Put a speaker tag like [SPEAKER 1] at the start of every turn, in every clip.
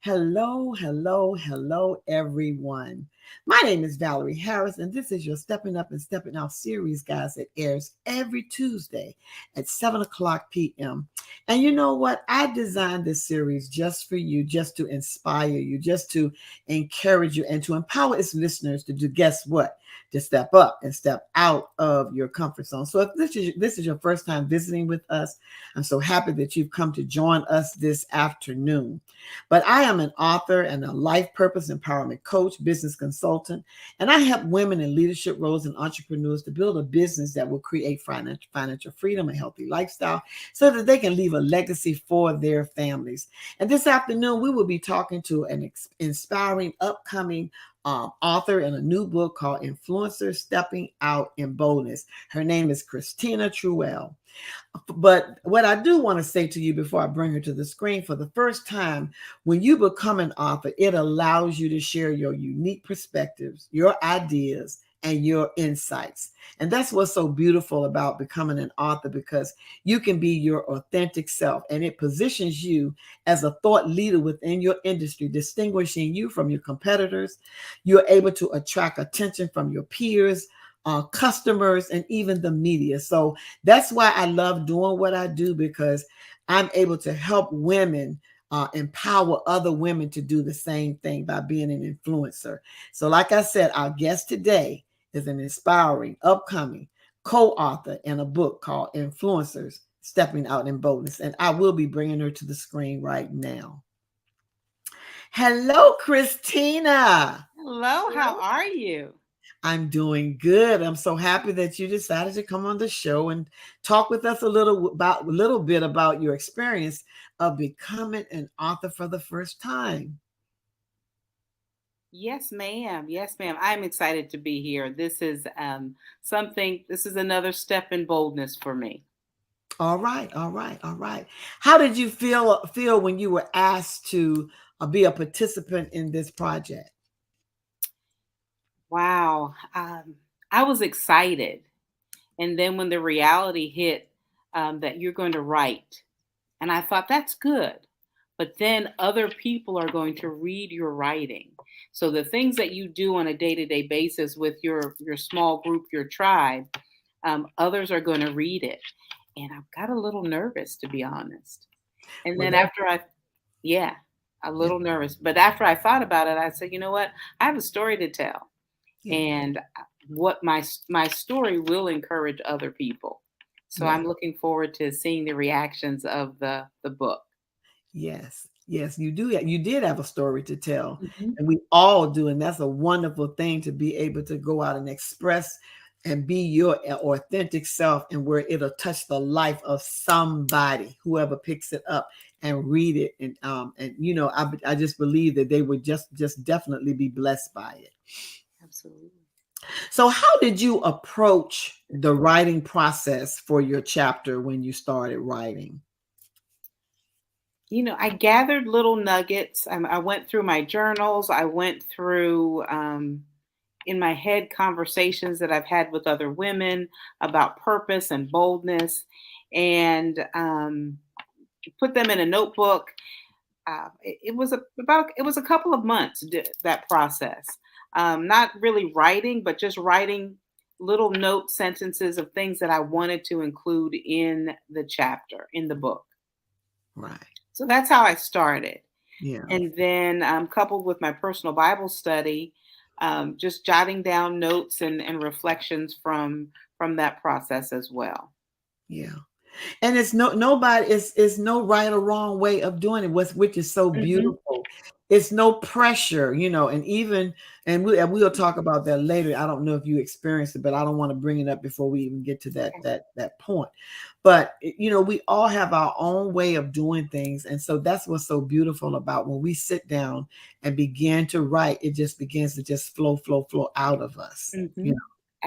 [SPEAKER 1] Hello, hello, hello, everyone. My name is Valerie Harris, and this is your Stepping Up and Stepping Out series, guys, that airs every Tuesday at 7 o'clock p.m. And you know what? I designed this series just for you, just to inspire you, just to encourage you, and to empower its listeners to do, guess what? To step up and step out of your comfort zone. So if this is your first time visiting with us, I'm so happy that you've come to join us this afternoon. But I am an author and a life purpose empowerment coach, business consultant, and I help women in leadership roles and entrepreneurs to build a business that will create financial freedom and healthy lifestyle so that they can leave a legacy for their families. And this afternoon, we will be talking to an inspiring upcoming author in a new book called Influencers Stepping Out in Boldness. Her name is Kristina Truell. But what I do want to say to you before I bring her to the screen, for the first time, when you become an author, it allows you to share your unique perspectives, your ideas, and your insights. And that's what's so beautiful about becoming an author, because you can be your authentic self, and it positions you as a thought leader within your industry, distinguishing you from your competitors. You're able to attract attention from your peers, customers, and even the media. So that's why I love doing what I do, because I'm able to help women empower other women to do the same thing by being an influencer. So, like I said, our guest today is an inspiring, upcoming co-author in a book called Influencers Stepping Out in Boldness. And I will be bringing her to the screen right now. Hello, Kristina.
[SPEAKER 2] Hello, how are you?
[SPEAKER 1] I'm doing good. I'm so happy that you decided to come on the show and talk with us a little bit about your experience of becoming an author for the first time.
[SPEAKER 2] Yes, ma'am. Yes, ma'am. I'm excited to be here. This is this is another step in boldness for me.
[SPEAKER 1] All right, all right, all right. How did you feel when you were asked to be a participant in this project?
[SPEAKER 2] Wow. I was excited. And then when the reality hit that you're going to write, and I thought that's good. But then other people are going to read your writing. So the things that you do on a day-to-day basis with your small group, your tribe, others are going to read it. And I got a little nervous, to be honest. And
[SPEAKER 1] Well,
[SPEAKER 2] then
[SPEAKER 1] that
[SPEAKER 2] yeah, a
[SPEAKER 1] yeah,
[SPEAKER 2] little nervous. But after I thought about it, I said, you know what? I have a story to tell,
[SPEAKER 1] yeah,
[SPEAKER 2] and what my story will encourage other people. So
[SPEAKER 1] yeah.
[SPEAKER 2] I'm looking forward to seeing the reactions of the book.
[SPEAKER 1] Yes, yes, you do. You did have a story to tell,
[SPEAKER 2] Mhm.
[SPEAKER 1] and we all do, and that's a wonderful thing to be able to go out and express and be your authentic self, and where it'll touch the life of somebody, whoever picks it up and read it, and I just believe that they would just definitely be blessed by it.
[SPEAKER 2] Absolutely.
[SPEAKER 1] So, how did you approach the writing process for your chapter when you started writing?
[SPEAKER 2] I gathered little nuggets. I went through my journals. I went through in my head conversations that I've had with other women about purpose and boldness, and put them in a notebook. It was a couple of months that process. Not really writing, but just writing little note sentences of things that I wanted to include in the chapter in the book.
[SPEAKER 1] Right.
[SPEAKER 2] So that's how I started.
[SPEAKER 1] Yeah.
[SPEAKER 2] And then, coupled with my personal Bible study, just jotting down notes and reflections from that process as well.
[SPEAKER 1] Yeah. And it's nobody, it's no right or wrong way of doing it, which is so
[SPEAKER 2] Hmm.
[SPEAKER 1] beautiful. It's no pressure, and even, and we'll talk about that later. I don't know if you experienced it, but I don't want to bring it up before we even get to that point. But we all have our own way of doing things, and so that's what's so beautiful about when we sit down and begin to write. It just begins to just flow out of us,
[SPEAKER 2] Hmm.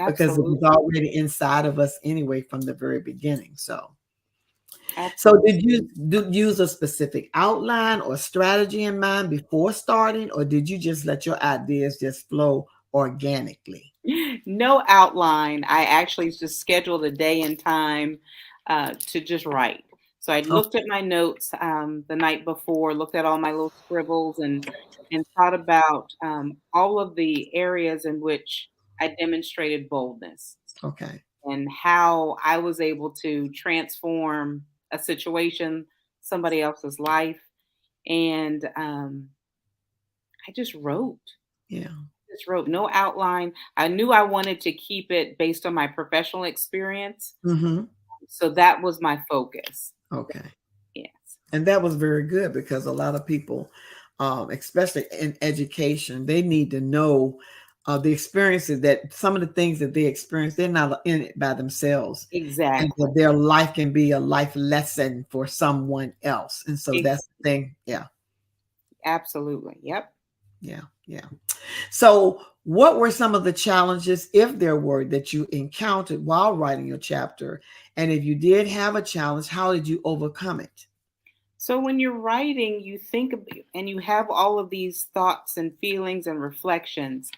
[SPEAKER 1] because it was
[SPEAKER 2] Absolutely.
[SPEAKER 1] already inside of us anyway from the very beginning. So did
[SPEAKER 2] Absolutely.
[SPEAKER 1] you use a specific outline or strategy in mind before starting, or did you just let your ideas just flow organically?
[SPEAKER 2] No outline. I actually just scheduled a day and time to just write. So I
[SPEAKER 1] Oh,
[SPEAKER 2] looked at my notes the night before, looked at all my little scribbles, and thought about all of the areas in which I demonstrated boldness
[SPEAKER 1] okay.
[SPEAKER 2] and how I was able to transform a situation, somebody else's life, and I
[SPEAKER 1] Yeah.
[SPEAKER 2] just wrote no outline. I knew I wanted to keep it based on my professional experience,
[SPEAKER 1] Mm-hmm.
[SPEAKER 2] so that was my focus.
[SPEAKER 1] Okay.
[SPEAKER 2] Yes,
[SPEAKER 1] And that was very good because a lot of people, especially in education, they need to know the experiences that some of the things that they experience, they're not in it by themselves. And
[SPEAKER 2] exactly.
[SPEAKER 1] that their life can be a life lesson for someone else. And so
[SPEAKER 2] Ex-
[SPEAKER 1] that's the thing. Yeah.
[SPEAKER 2] Absolutely. Yep.
[SPEAKER 1] Yeah. Yeah. So, what were some of the challenges, if there were, that you encountered while writing your chapter? And if you did have a challenge, how did you overcome it?
[SPEAKER 2] So when you're writing, you think and you have all of these thoughts and feelings and reflections.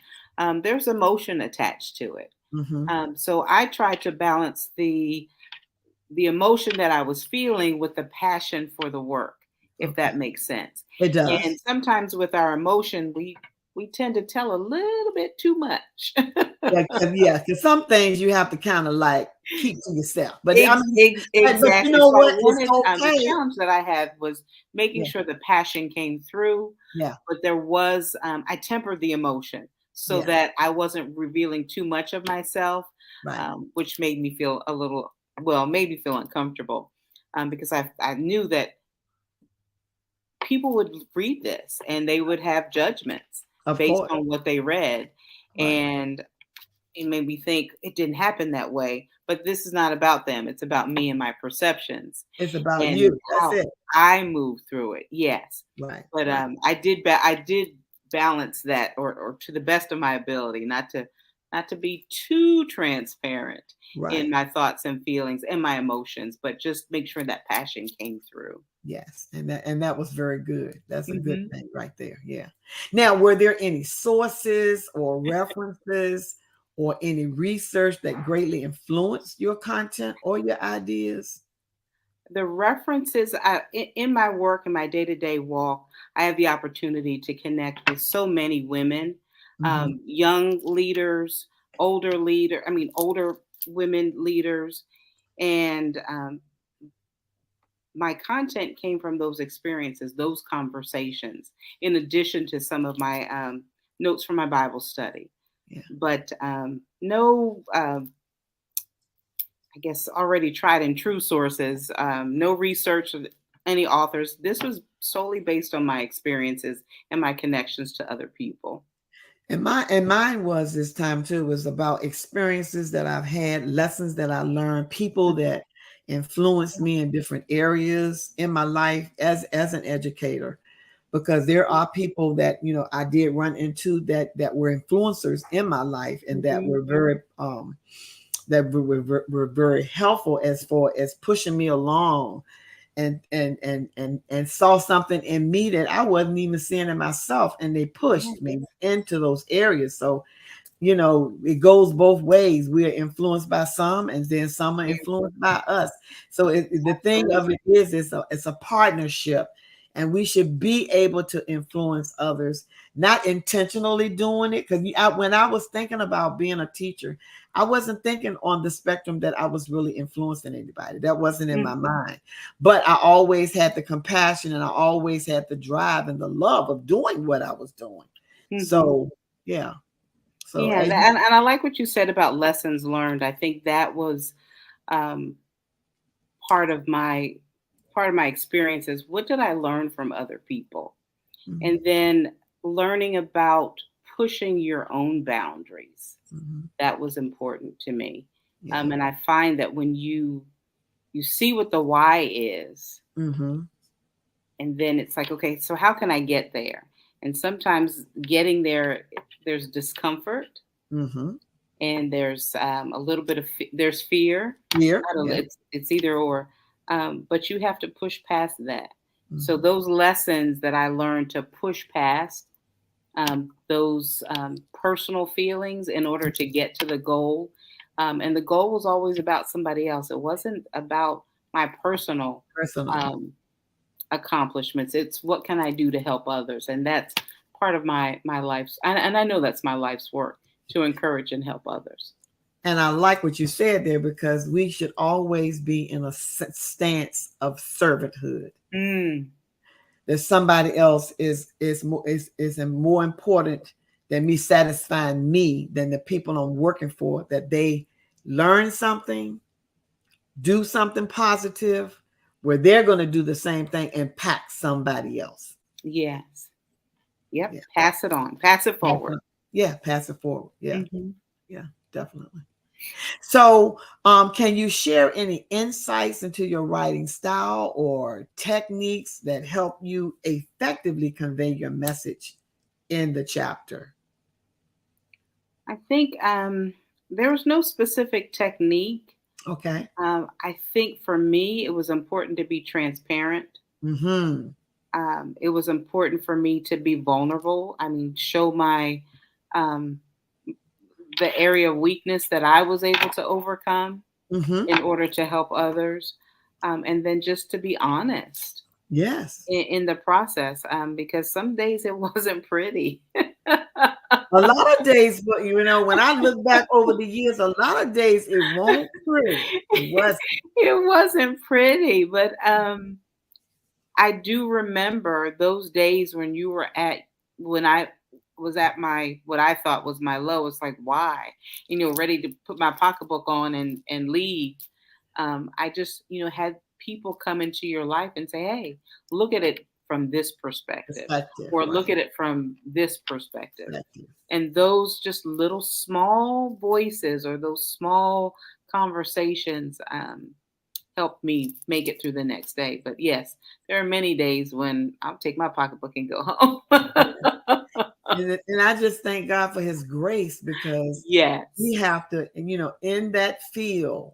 [SPEAKER 2] There's emotion attached to it.
[SPEAKER 1] Hmm.
[SPEAKER 2] So I try to balance the emotion that I was feeling with the passion for the work, if
[SPEAKER 1] Okay.
[SPEAKER 2] that makes sense.
[SPEAKER 1] It
[SPEAKER 2] And
[SPEAKER 1] does.
[SPEAKER 2] sometimes with our emotion, we tend to tell a little bit too much.
[SPEAKER 1] Yeah, because some things you have to kind of like keep to yourself. But I mean, but you
[SPEAKER 2] Exactly.
[SPEAKER 1] know
[SPEAKER 2] So I
[SPEAKER 1] what? It's
[SPEAKER 2] wanted the
[SPEAKER 1] okay.
[SPEAKER 2] challenge that I had was making
[SPEAKER 1] Yeah.
[SPEAKER 2] sure the passion came through,
[SPEAKER 1] Yeah.
[SPEAKER 2] but there was I tempered the emotion so
[SPEAKER 1] Yeah.
[SPEAKER 2] that I wasn't revealing too much of myself,
[SPEAKER 1] Right.
[SPEAKER 2] which made me feel a little made me feel uncomfortable because I knew that people would read this and they would have judgments
[SPEAKER 1] Of
[SPEAKER 2] based
[SPEAKER 1] course.
[SPEAKER 2] on what they read,
[SPEAKER 1] Right.
[SPEAKER 2] and it made me think it didn't happen that way. But this is not about them; it's about me and my perceptions
[SPEAKER 1] It's about
[SPEAKER 2] and
[SPEAKER 1] you. That's
[SPEAKER 2] how
[SPEAKER 1] it.
[SPEAKER 2] I move through it. Yes,
[SPEAKER 1] Right.
[SPEAKER 2] but
[SPEAKER 1] Right.
[SPEAKER 2] I did balance that, or to the best of my ability, not to be too transparent in
[SPEAKER 1] Right.
[SPEAKER 2] my thoughts and feelings and my emotions, but just make sure that passion came through.
[SPEAKER 1] Yes, and that was very good. That's a good
[SPEAKER 2] Hmm.
[SPEAKER 1] thing right there. Yeah. Now, were there any sources or references or any research that greatly influenced your content or your ideas?
[SPEAKER 2] The references in my work and my day to day walk, I have the opportunity to connect with so many women,
[SPEAKER 1] Hmm.
[SPEAKER 2] young leaders, older women leaders, and my content came from those experiences, those conversations, in addition to some of my notes from my Bible study.
[SPEAKER 1] Yeah.
[SPEAKER 2] But no, I guess already tried and true sources, no research of any authors. This was solely based on my experiences and my connections to other people.
[SPEAKER 1] And mine was this time too, was about experiences that I've had, lessons that I learned, people that influenced me in different areas in my life as an educator. Because there are people that I did run into that were influencers in my life and that
[SPEAKER 2] Mhm.
[SPEAKER 1] were were very helpful as far as pushing me along and saw something in me that I wasn't even seeing in myself, and they pushed me into those areas. So it goes both ways. We are influenced by some, and then some are influenced by us. So the thing of
[SPEAKER 2] Absolutely.
[SPEAKER 1] it is, it's a partnership, and we should be able to influence others, not intentionally doing it. Because when I was thinking about being a teacher, I wasn't thinking on the spectrum that I was really influencing anybody. That wasn't in my mind. But I always had the compassion, and I always had the drive and the love of doing what I was doing.
[SPEAKER 2] Mhm.
[SPEAKER 1] So yeah. So
[SPEAKER 2] Yeah, and I like what you said about lessons learned. I think that was um, part of my experiences. What did I learn from other people?
[SPEAKER 1] mhm,
[SPEAKER 2] And then learning about pushing your own boundaries.
[SPEAKER 1] mhm,
[SPEAKER 2] That was important to me.
[SPEAKER 1] yeah.
[SPEAKER 2] And I find that when you see what the why is,
[SPEAKER 1] Mhm,
[SPEAKER 2] and then it's like, okay, so how can I get there? And sometimes getting there, there's discomfort,
[SPEAKER 1] mhm.
[SPEAKER 2] and there's a little bit of there's fear.
[SPEAKER 1] Here,
[SPEAKER 2] I don't,
[SPEAKER 1] yeah.
[SPEAKER 2] it's either or, but you have to push past that. So
[SPEAKER 1] Mhm,
[SPEAKER 2] those lessons that I learned to push past those personal feelings in order to get to the goal. And the goal was always about somebody else. It wasn't about my personal um, accomplishments. It's what can I do to help others, and that's part of my life's. And I know that's my life's work, to encourage and help others.
[SPEAKER 1] And I like what you said there, because we should always be in a stance of servanthood.
[SPEAKER 2] Mm.
[SPEAKER 1] That somebody else is more important than me satisfying me, than the people I'm working for, that they learn something, do something positive, where they're going to do the same thing, impact somebody else.
[SPEAKER 2] Yes. Yep.
[SPEAKER 1] Yeah.
[SPEAKER 2] Pass it on. Pass it forward.
[SPEAKER 1] Yeah, pass it forward. Yeah.
[SPEAKER 2] Mm-hmm.
[SPEAKER 1] Yeah, definitely. So, can you share any insights into your writing style or techniques that help you effectively convey your message in the chapter?
[SPEAKER 2] I think there was no specific technique.
[SPEAKER 1] Okay.
[SPEAKER 2] I think for me, it was important to be transparent.
[SPEAKER 1] Mm-hmm.
[SPEAKER 2] It was important for me to be vulnerable. I mean, show my um, the area of weakness that I was able to overcome
[SPEAKER 1] Mm-hmm.
[SPEAKER 2] in order to help others, and then just to be honest
[SPEAKER 1] Yes.
[SPEAKER 2] in the process, because some days it wasn't pretty.
[SPEAKER 1] A lot of days, but when I look back over the years, a lot of days it won't pretty. It was.
[SPEAKER 2] It wasn't pretty, but I do remember those days when you were when I was at my what I thought was my lowest, like why, ready to put my pocketbook on and leave. I just had people come into your life and say, "Hey, look at it from this perspective,"
[SPEAKER 1] Perspective,
[SPEAKER 2] or "Look
[SPEAKER 1] right?
[SPEAKER 2] at it from this perspective."
[SPEAKER 1] Perspective.
[SPEAKER 2] And those just little small voices or those small conversations helped me make it through the next day. But yes, there are many days when I'll take my pocketbook and go home.
[SPEAKER 1] And I just thank God for His grace, because
[SPEAKER 2] Yes,
[SPEAKER 1] we have to, in that field,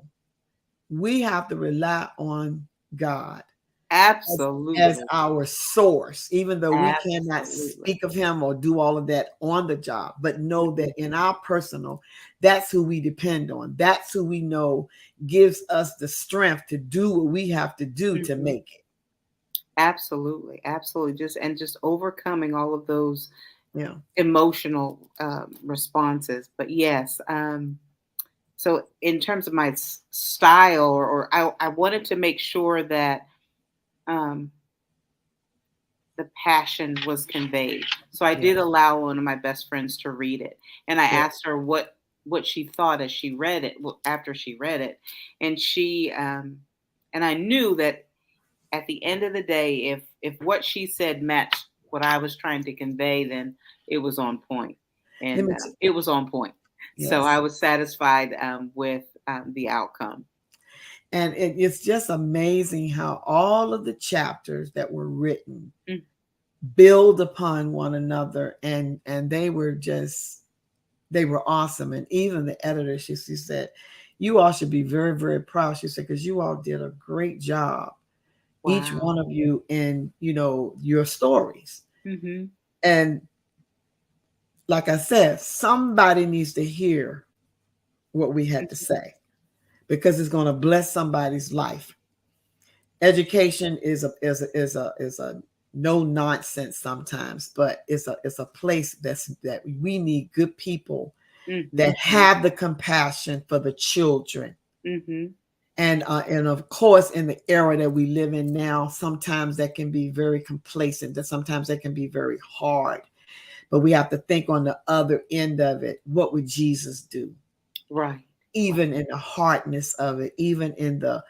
[SPEAKER 1] we have to rely on God as
[SPEAKER 2] absolutely.
[SPEAKER 1] our source, even though we cannot
[SPEAKER 2] Absolutely.
[SPEAKER 1] speak of Him or do all of that on the job, but know that in our personal, that's who we depend on. That's who we know gives us the strength to do what we have to do to
[SPEAKER 2] Mhm.
[SPEAKER 1] make it.
[SPEAKER 2] Absolutely. Absolutely. Just overcoming all of those
[SPEAKER 1] Yeah.
[SPEAKER 2] emotional responses. But yes, so in terms of my style, or I wanted to make sure that um, the passion was conveyed. So I
[SPEAKER 1] Yeah.
[SPEAKER 2] did allow one of my best friends to read it, and I
[SPEAKER 1] Yeah.
[SPEAKER 2] asked her what she thought as she read it, after she read it, and she and I knew that at the end of the day, if what she said matched what I was trying to convey, then it was on point,
[SPEAKER 1] Let
[SPEAKER 2] and
[SPEAKER 1] me
[SPEAKER 2] it was on point. So
[SPEAKER 1] yes.
[SPEAKER 2] I was satisfied with the outcome.
[SPEAKER 1] And it's just amazing how all of the chapters that were written
[SPEAKER 2] Mm.
[SPEAKER 1] build upon one another, and they were awesome. And even the editor, she said, you all should be very, very proud. She said, because you all did a great job, each
[SPEAKER 2] Wow.
[SPEAKER 1] one of you, in your stories.
[SPEAKER 2] Mm-hmm.
[SPEAKER 1] And like I said, somebody needs to hear what we had to say, because it's going to bless somebody's life. Education is a no nonsense sometimes, but it's a place that we need good people
[SPEAKER 2] Mm-hmm.
[SPEAKER 1] that have the compassion for the children.
[SPEAKER 2] Mm-hmm.
[SPEAKER 1] And of course, in the era that we live in now, sometimes that can be very complacent, that sometimes that can be very hard, but we have to think on the other end of it. What would Jesus do?
[SPEAKER 2] Right.
[SPEAKER 1] Even in the hardness of it, even in the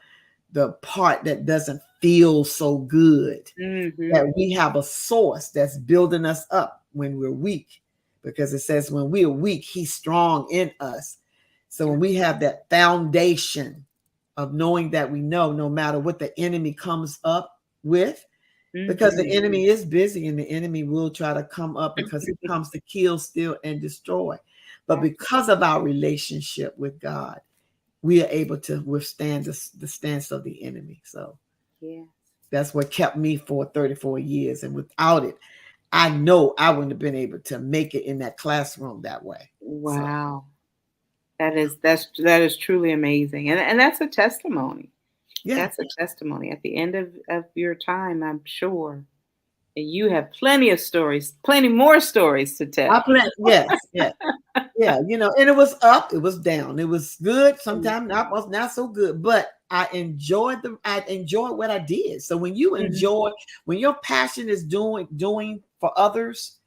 [SPEAKER 1] part that doesn't feel so good,
[SPEAKER 2] Mm-hmm.
[SPEAKER 1] that we have a source that's building us up when we're weak, because it says when we are weak, He's strong in us. So when we have that foundation of knowing that we know, no matter what the enemy comes up with, because the
[SPEAKER 2] Mm-hmm.
[SPEAKER 1] enemy is busy and the enemy will try to come up, because he comes to kill, steal, and destroy. But because of our relationship with God, we are able to withstand the stance of the enemy. So
[SPEAKER 2] Yeah.
[SPEAKER 1] that's what kept me for 34 years. And without it, I know I wouldn't have been able to make it in that classroom that way. So
[SPEAKER 2] Wow. That is truly amazing, and that's a testimony.
[SPEAKER 1] Yeah.
[SPEAKER 2] That's a testimony. At the end of your time, I'm sure. And you have plenty of stories, plenty more stories to
[SPEAKER 1] I
[SPEAKER 2] tell.
[SPEAKER 1] plan. Yes. Yeah. Yeah. And it was up, it was down. It was good. Sometimes not was not so good, but I enjoyed what I did. So when you
[SPEAKER 2] Mhm.
[SPEAKER 1] enjoy, when your passion is doing for others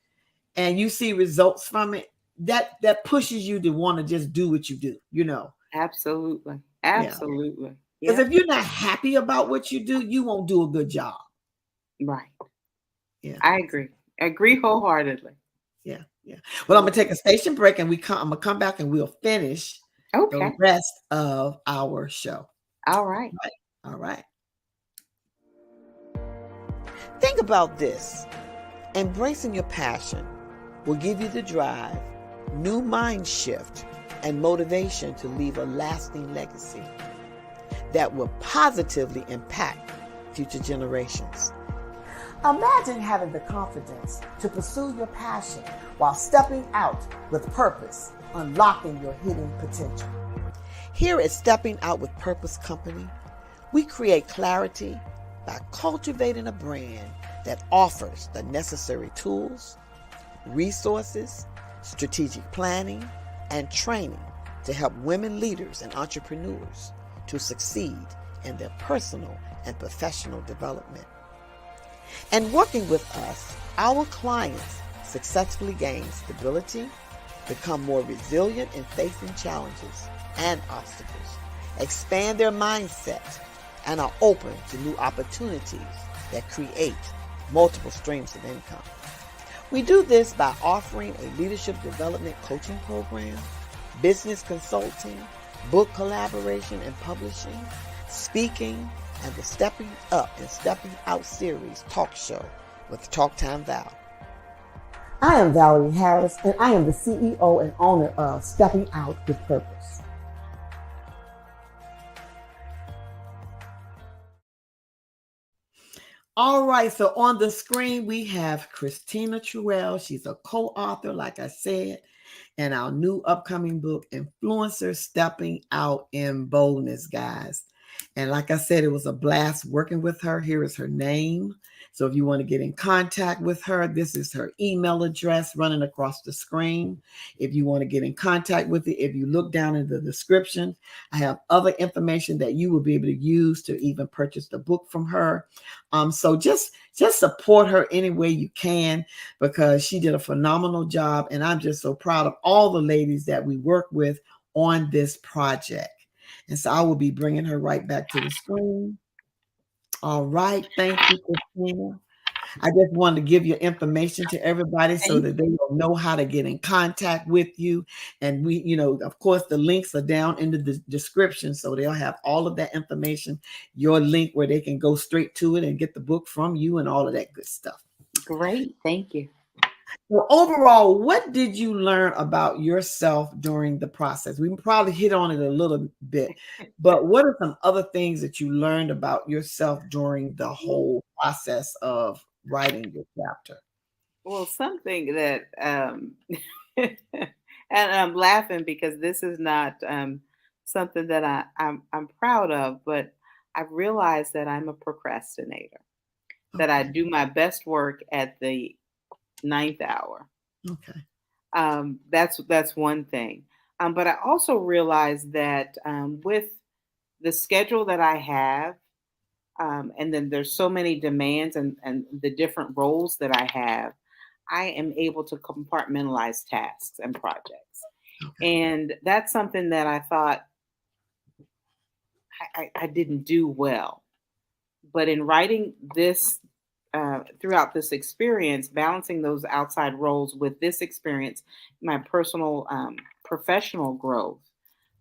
[SPEAKER 1] and you see results from it, that pushes you to want to just do what you do.
[SPEAKER 2] Absolutely.
[SPEAKER 1] Yeah.
[SPEAKER 2] Absolutely.
[SPEAKER 1] Because
[SPEAKER 2] Yep.
[SPEAKER 1] if you're not happy about what you do, you won't do a good job.
[SPEAKER 2] Right.
[SPEAKER 1] Yeah.
[SPEAKER 2] I agree. Agree wholeheartedly.
[SPEAKER 1] Yeah. Yeah. Well, I'm
[SPEAKER 2] Yeah.
[SPEAKER 1] gonna take a station break and I'm gonna come back and we'll finish the
[SPEAKER 2] Okay.
[SPEAKER 1] rest of our show.
[SPEAKER 2] All right.
[SPEAKER 1] Right. All right. Think about this. Embracing your passion will give you the drive, new mind shift, and motivation to leave a lasting legacy that will positively impact future generations. Imagine having the confidence to pursue your passion while stepping out with purpose, unlocking your hidden potential. Here at Stepping Out with Purpose Company, we create clarity by cultivating a brand that offers the necessary tools, resources, strategic planning, and training to help women leaders and entrepreneurs to succeed in their personal and professional development. And working with us, our clients successfully gain stability, become more resilient in facing challenges and obstacles, expand their mindset, and are open to new opportunities that create multiple streams of income. We do this by offering a leadership development coaching program, business consulting, book collaboration and publishing, speaking, and the Stepping Up and Stepping Out series talk show with Talk Time Val. I am Valerie Harris, and I am the CEO and owner of Stepping Out with Purpose. All right, so on the screen we have Kristina Truell. She's a co-author, like I said, in our new upcoming book, Influencer Stepping Out in Boldness, guys. And like I said, it was a blast working with her. Here is her name. So if you want to get in contact with her, this is her email address running across the screen. If you want to get in contact with it, if you look down in the description, I have other information that you will be able to use to even purchase the book from her. So just support her any way you can, because she did a phenomenal job. And I'm just so proud of all the ladies that we work with on this project. And so I will be bringing her right back to the screen. All right. Thank you, Kristina. I just wanted to give your information to everybody so
[SPEAKER 2] Thank
[SPEAKER 1] that they
[SPEAKER 2] you.
[SPEAKER 1] will know how to get in contact with you. And of course, the links are down in the description. So they'll have all of that information, your link where they can go straight to it and get the book from you and all of that good stuff.
[SPEAKER 2] Great. Thank you.
[SPEAKER 1] Well, overall, what did you learn about yourself during the process? We probably hit on it a little bit, but what are some other things that you learned about yourself during the whole process of writing your chapter?
[SPEAKER 2] Well, something that, and I'm laughing because this is not something that I'm proud of, but I've realized that I'm a procrastinator, that I
[SPEAKER 1] Okay.
[SPEAKER 2] do my best work at the ninth hour.
[SPEAKER 1] Okay.
[SPEAKER 2] That's one thing. But I also realized that with the schedule that I have, and then there's so many demands and the different roles that I have, I am able to compartmentalize tasks and projects.
[SPEAKER 1] Okay.
[SPEAKER 2] And that's something that I thought I didn't do well. But in writing this, throughout this experience, balancing those outside roles with this experience, my personal, professional growth,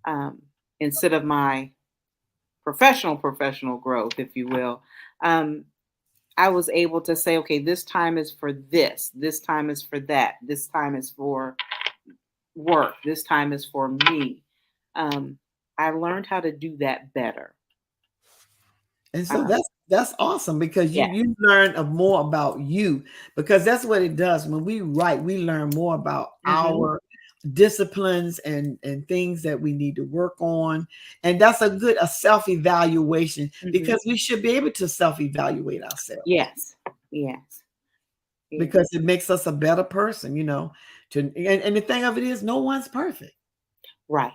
[SPEAKER 2] um, instead of my professional growth, if you will, um, I was able to say, okay, this time is for this time is for that, this time is for work, this time is for me. Um, I learned how to do that better.
[SPEAKER 1] And so
[SPEAKER 2] Um,
[SPEAKER 1] that's awesome, because you
[SPEAKER 2] yeah.
[SPEAKER 1] you learn more about you, because that's what it does when we write. We learn more about
[SPEAKER 2] Hmm.
[SPEAKER 1] disciplines and things that we need to work on. And that's a self-evaluation,
[SPEAKER 2] Mhm.
[SPEAKER 1] because we should be able to self-evaluate ourselves,
[SPEAKER 2] Yes. Yes. Yes.
[SPEAKER 1] because it makes us a better person, and the thing of it is, no one's perfect.
[SPEAKER 2] Right.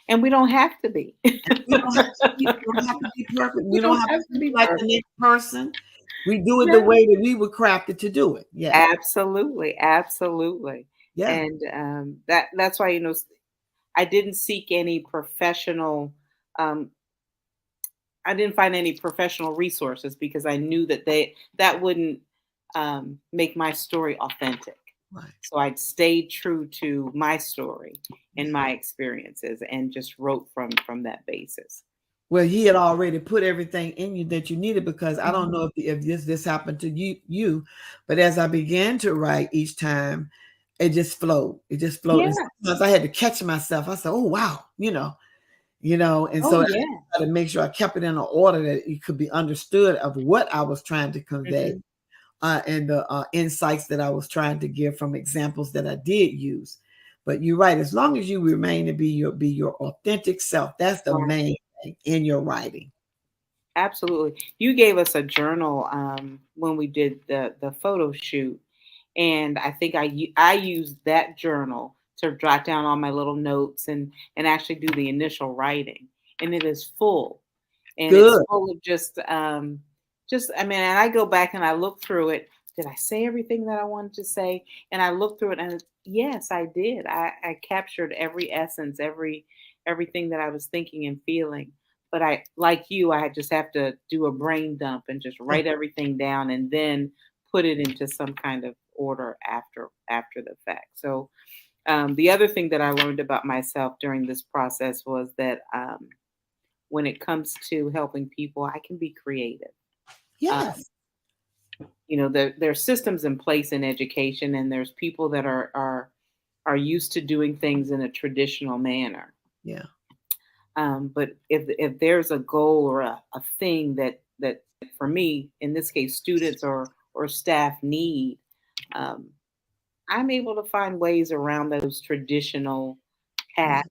[SPEAKER 2] And we don't have to be.
[SPEAKER 1] We don't have to be, we don't have to be perfect.
[SPEAKER 2] We
[SPEAKER 1] We don't
[SPEAKER 2] don't
[SPEAKER 1] have
[SPEAKER 2] have
[SPEAKER 1] to
[SPEAKER 2] to
[SPEAKER 1] be
[SPEAKER 2] be
[SPEAKER 1] like the
[SPEAKER 2] perfect.
[SPEAKER 1] next person. We do it the
[SPEAKER 2] No.
[SPEAKER 1] way that we were crafted to do it. Yeah.
[SPEAKER 2] Absolutely. Absolutely.
[SPEAKER 1] Yeah.
[SPEAKER 2] And that's why, I didn't seek any professional um, I didn't find any professional resources because I knew that wouldn't make my story authentic.
[SPEAKER 1] Right.
[SPEAKER 2] So I'd stayed true to my story and
[SPEAKER 1] Yeah.
[SPEAKER 2] my experiences and just wrote from that basis.
[SPEAKER 1] Well, he had already put everything in you that you needed, because I don't
[SPEAKER 2] Mhm.
[SPEAKER 1] know if this happened to you, but as I began to write each time, it just flowed. It just flowed. And
[SPEAKER 2] Yeah.
[SPEAKER 1] sometimes I had to catch myself. I said, "Oh wow," and
[SPEAKER 2] Oh
[SPEAKER 1] so I
[SPEAKER 2] yeah.
[SPEAKER 1] had to make sure I kept it in an order that it could be understood of what I was trying to convey,
[SPEAKER 2] Hmm.
[SPEAKER 1] and the insights that I was trying to give from examples that I did use. But you're right. As long as you remain to be your authentic self, that's the
[SPEAKER 2] Right.
[SPEAKER 1] main thing in your writing.
[SPEAKER 2] Absolutely. You gave us a journal when we did the photo shoot, and I think I used that journal to jot down all my little notes and actually do the initial writing. And it is full, and it's
[SPEAKER 1] Good.
[SPEAKER 2] full of just I mean, and I go back and I look through it. Did I say everything that I wanted to say? And I look through it, and yes, I did. I captured every essence, everything that I was thinking and feeling. But I, like you, I just have to do a brain dump and just write everything down and then put it into some kind of order after the fact. So the other thing that I learned about myself during this process was that when it comes to helping people, I can be creative. Um,
[SPEAKER 1] Yes.
[SPEAKER 2] there's systems in place in education, and there's people that are used to doing things in a traditional manner.
[SPEAKER 1] Yeah.
[SPEAKER 2] But if there's a goal or a thing that for me, in this case, students or staff need, um, I'm able to find ways around those traditional
[SPEAKER 1] Yeah.
[SPEAKER 2] paths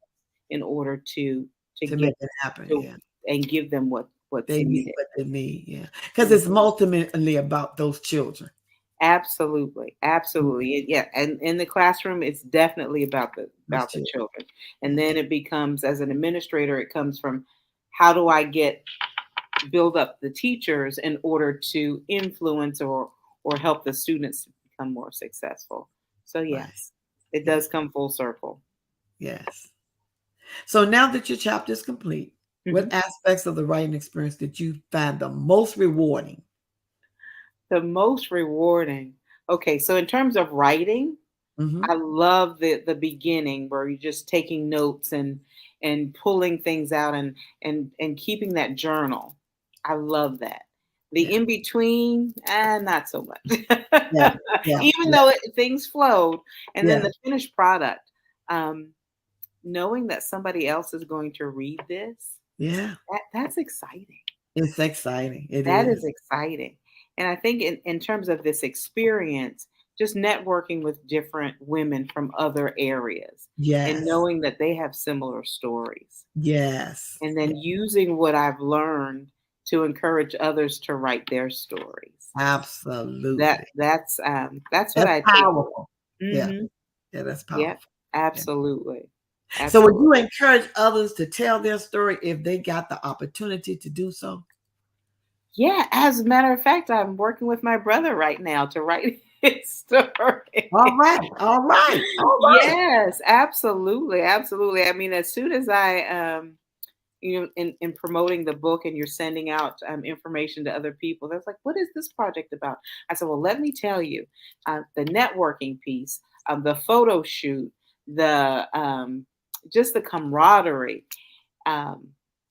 [SPEAKER 2] in order to
[SPEAKER 1] To
[SPEAKER 2] get
[SPEAKER 1] make it happen.
[SPEAKER 2] to
[SPEAKER 1] Yeah.
[SPEAKER 2] and give them what's
[SPEAKER 1] They need
[SPEAKER 2] needed.
[SPEAKER 1] what they need. Yeah. Because
[SPEAKER 2] Mhm.
[SPEAKER 1] it's ultimately about those children.
[SPEAKER 2] Absolutely,
[SPEAKER 1] Mhm.
[SPEAKER 2] absolutely, yeah. And in the classroom, it's definitely
[SPEAKER 1] Those
[SPEAKER 2] about the
[SPEAKER 1] children.
[SPEAKER 2] children, and
[SPEAKER 1] Yes.
[SPEAKER 2] then it becomes, as an administrator, it comes from how do I get build up the teachers in order to influence or help the students to become more successful. So
[SPEAKER 1] Right.
[SPEAKER 2] yes, it
[SPEAKER 1] Yeah.
[SPEAKER 2] does come full circle.
[SPEAKER 1] Yes. So now that your chapter is complete, what
[SPEAKER 2] Mhm.
[SPEAKER 1] aspects of the writing experience did you find the most rewarding?
[SPEAKER 2] The most rewarding. Okay, so in terms of writing,
[SPEAKER 1] Hmm.
[SPEAKER 2] I love the beginning where you're just taking notes and pulling things out and keeping that journal. I love that. The
[SPEAKER 1] Yeah.
[SPEAKER 2] in between, not so much.
[SPEAKER 1] Yeah. Yeah.
[SPEAKER 2] Even
[SPEAKER 1] Yeah.
[SPEAKER 2] though things flowed, and then
[SPEAKER 1] Yeah.
[SPEAKER 2] the finished product, knowing that somebody else is going to read this,
[SPEAKER 1] Yeah.
[SPEAKER 2] that's exciting.
[SPEAKER 1] It's exciting. It
[SPEAKER 2] That is
[SPEAKER 1] is.
[SPEAKER 2] exciting. And I think in terms of this experience, just networking with different women from other areas and
[SPEAKER 1] Yes.
[SPEAKER 2] knowing that they have similar stories,
[SPEAKER 1] Yes.
[SPEAKER 2] and
[SPEAKER 1] Yeah.
[SPEAKER 2] then using what I've learned to encourage others to write their stories.
[SPEAKER 1] Absolutely.
[SPEAKER 2] That's what
[SPEAKER 1] That's
[SPEAKER 2] I take away.
[SPEAKER 1] powerful. Yeah.
[SPEAKER 2] Hmm.
[SPEAKER 1] Yeah. That's
[SPEAKER 2] Yep.
[SPEAKER 1] powerful. Yeah.
[SPEAKER 2] Absolutely.
[SPEAKER 1] So would you
[SPEAKER 2] Absolutely.
[SPEAKER 1] encourage others to tell their story if they got the opportunity to do so?
[SPEAKER 2] Yeah. As a matter of fact, I'm working with my brother right now to write his
[SPEAKER 1] All
[SPEAKER 2] story.
[SPEAKER 1] right. All right. All right.
[SPEAKER 2] Yes, absolutely, absolutely. I mean, as soon as I, in promoting the book and you're sending out information to other people, that's like, what is this project about? I said, well, let me tell you, the networking piece, the photo shoot, the just the camaraderie. Um,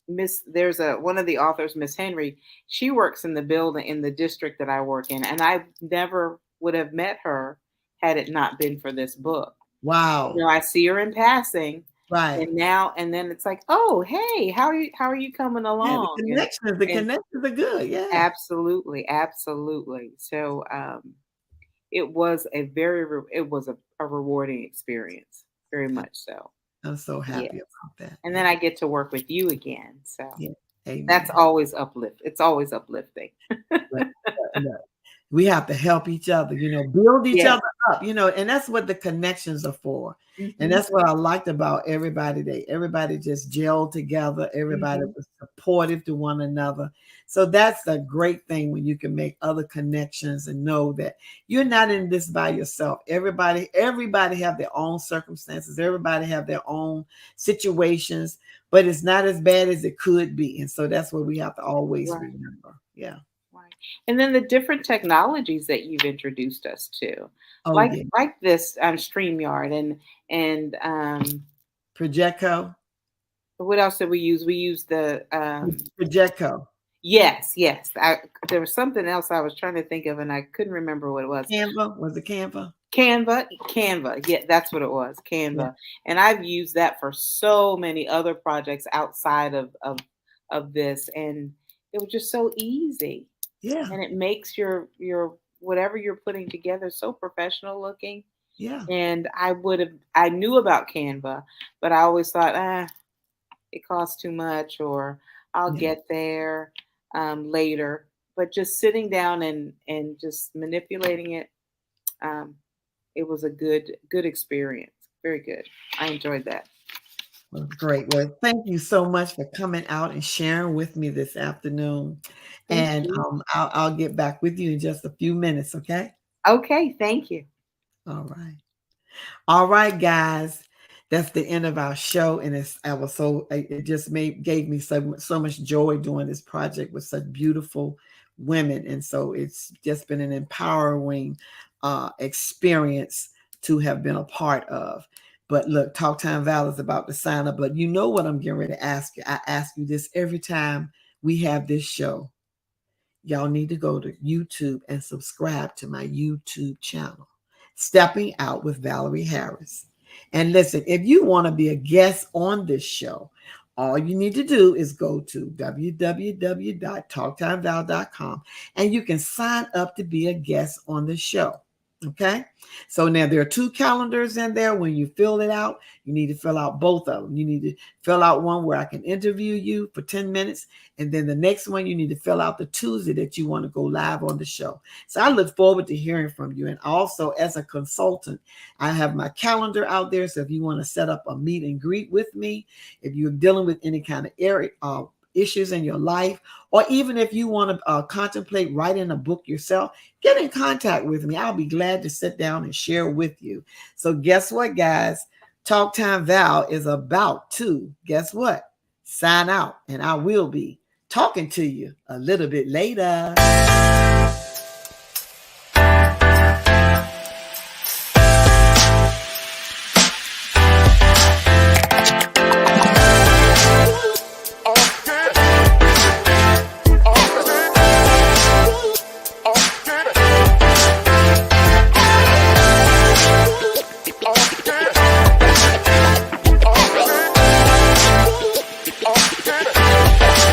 [SPEAKER 2] there's a one of the authors, Miss Henry. She works in the building in the district that I work in, and I never would have met her had it not been for this book.
[SPEAKER 1] Wow.
[SPEAKER 2] I see her in passing,
[SPEAKER 1] Right.
[SPEAKER 2] and then it's like, "Oh, hey, how are you coming
[SPEAKER 1] Yeah,
[SPEAKER 2] along?"
[SPEAKER 1] the
[SPEAKER 2] And
[SPEAKER 1] connections are good. Yeah.
[SPEAKER 2] absolutely, absolutely. So, it was a very it was a rewarding experience. very much so.
[SPEAKER 1] I'm so
[SPEAKER 2] Yeah.
[SPEAKER 1] happy about that.
[SPEAKER 2] And then
[SPEAKER 1] Yeah.
[SPEAKER 2] I get to work with you again. So
[SPEAKER 1] Yeah.
[SPEAKER 2] that's
[SPEAKER 1] Amen.
[SPEAKER 2] always uplift. It's always uplifting.
[SPEAKER 1] But, look, we have to help each other, build each
[SPEAKER 2] Yeah.
[SPEAKER 1] other up, and that's what the connections are for. And
[SPEAKER 2] Hmm.
[SPEAKER 1] that's what I liked about everybody. Everybody just gelled together. Everybody
[SPEAKER 2] Hmm.
[SPEAKER 1] was supportive to one another. So that's a great thing when you can make other connections and know that you're not in this by yourself. Everybody have their own circumstances. Everybody have their own situations, but it's not as bad as it could be. And so that's what we have to always
[SPEAKER 2] Right.
[SPEAKER 1] remember. Yeah.
[SPEAKER 2] Right. And then the different technologies that you've introduced us to,
[SPEAKER 1] Oh
[SPEAKER 2] like
[SPEAKER 1] yeah.
[SPEAKER 2] this StreamYard and
[SPEAKER 1] Projetco.
[SPEAKER 2] what else did we use? We used the
[SPEAKER 1] Projetco.
[SPEAKER 2] yes, yes. There was something else I was trying to think of and I couldn't remember what it was.
[SPEAKER 1] Canva. Was it Canva?
[SPEAKER 2] Canva. Yeah, that's what it was.
[SPEAKER 1] Yeah.
[SPEAKER 2] Canva. And I've used that for so many other projects outside of this, and it was just so easy.
[SPEAKER 1] Yeah.
[SPEAKER 2] And it makes your whatever you're putting together so professional looking.
[SPEAKER 1] Yeah.
[SPEAKER 2] And I knew about Canva, but I always thought, it costs too much, or I'll
[SPEAKER 1] Yeah.
[SPEAKER 2] get there later. But just sitting down and just manipulating it, um, it was a good experience. Very good. I enjoyed that.
[SPEAKER 1] Well, great. Well, thank you so much for coming out and sharing with me this afternoon.
[SPEAKER 2] Thank
[SPEAKER 1] And
[SPEAKER 2] you.
[SPEAKER 1] I'll get back with you in just a few minutes. Okay.
[SPEAKER 2] Okay, thank you.
[SPEAKER 1] All right. All right, guys. That's the end of our show, and it just gave me so much joy doing this project with such beautiful women, and so it's just been an empowering experience to have been a part of. But look, Talk Time Val is about to sign up, but you know what I'm getting ready to ask you. I ask you this every time we have this show. Y'all need to go to YouTube and subscribe to my YouTube channel, Stepping Out with Valerie Harris. And listen, if you want to be a guest on this show, all you need to do is go to www.talktimeval.com and you can sign up to be a guest on the show. Okay. So now there are two calendars in there. When you fill it out, you need to fill out both of them. You need to fill out one where I can interview you for 10 minutes. And then the next one, you need to fill out the Tuesday that you want to go live on the show. So I look forward to hearing from you. And also, as a consultant, I have my calendar out there. So if you want to set up a meet and greet with me, if you're dealing with any kind of issues in your life, or even if you want to contemplate writing a book yourself, get in contact with me. I'll be glad to sit down and share with you. So guess what, guys? Talk Time Val is about to, guess what? Sign out, and I will be talking to you a little bit later.